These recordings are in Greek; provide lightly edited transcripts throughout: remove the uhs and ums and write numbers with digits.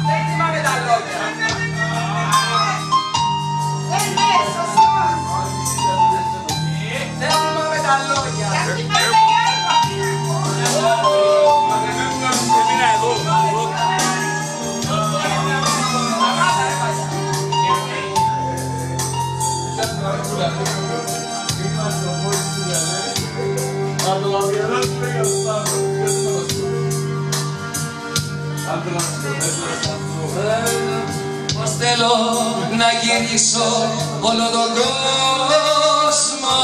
Δεν θυμάμαι τα λόγια. Δεν θυμάμαι τα λόγια. Πως θέλω να γυρίσω όλο τον κόσμο,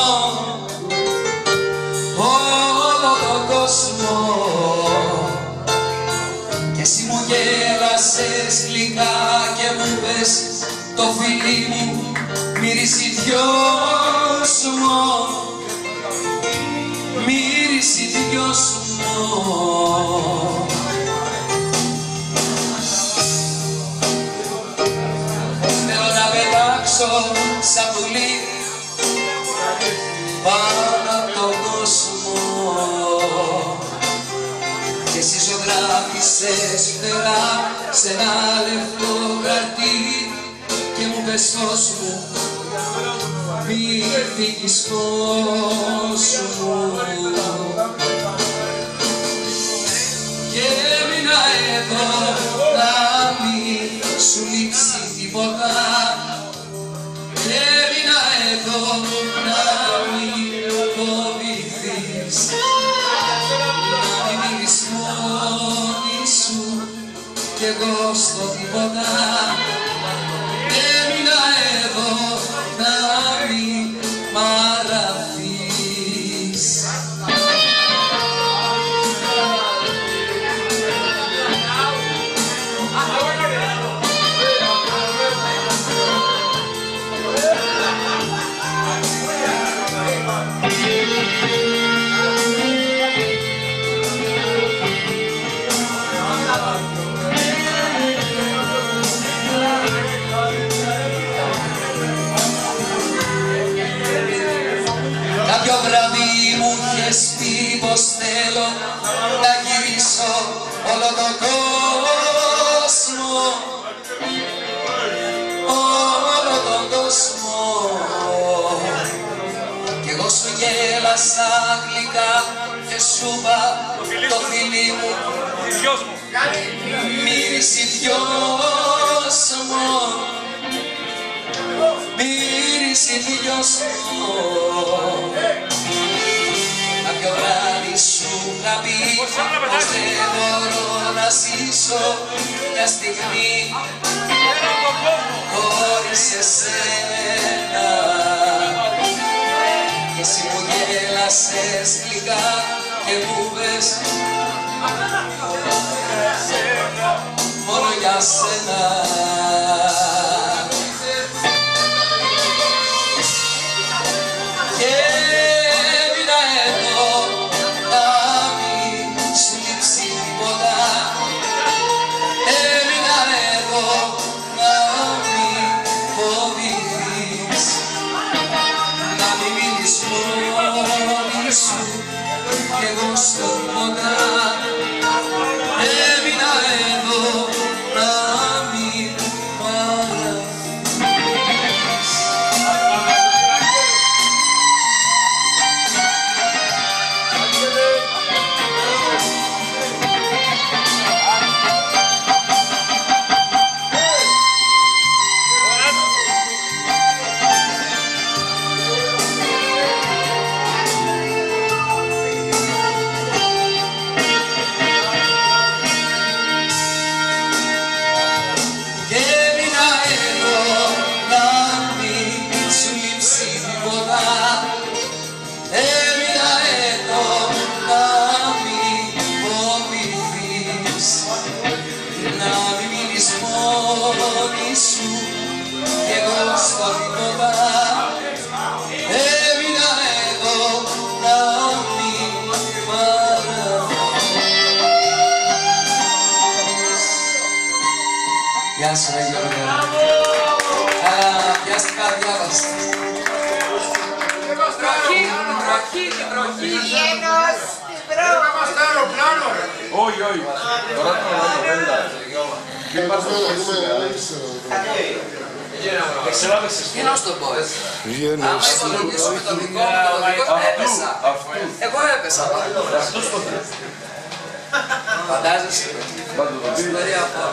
όλο τον κόσμο, και εσύ μου γέλασες γλυκά και μου πες το φιλί μου μυρίσει δυόσμο, μυρίσει δυόσμο. Σαν πουλί πάνω απ' τον κόσμο, και εσύ ζωγράφισες φτερά σε ένα λευκό χαρτί και μου πες φως μου μη φύγεις φως μου, και έμεινα εδώ να μην σου λείψει τίποτα. Έμεινα εδώ να μην φοβηθείς, να μην μείνεις μόνη σου κι εγώ στο τίποτα. Έμεινα εδώ να μην μ' αραθείς. Κάποιο βράδυ μου είχες πει πως θέλω να γυρίσω όλο τον κόσμο, όλο τον κόσμο, κι εγώ σου γέλασα γλυκά και σου είπα το φιλί μου μύρισε δυόσμο, μύρισε δυόσμο. Κάποιο βράδυ σου είχα πει πως δεν μπορώ να ζήσω μια στιγμή χωρίς εσένα, και εσύ μου γέλασες γλυκά και μου πες μόνο για σένα. Κι εγώ στο τίποτα έμεινα εδώ να μην μ' αραθείς. Κι εγώ στο τίποτα έμεινα εδώ να μην μ' αραθείς. Γεια σου ρε Γιώργο. Γεια στην καρδιά μας. Βροχή, βροχή, βροχή. Βγαίνω στην πρώτη. Όχι, όχι. Τώρα το πέντα. Και πας να δούμε Γίνω στον πω, έτσι. Άμα υπολογίσουμε το δικό μου, έπεσα. Εγώ έπεσα. Φαντάζεσαι. Ιστορία αυτό.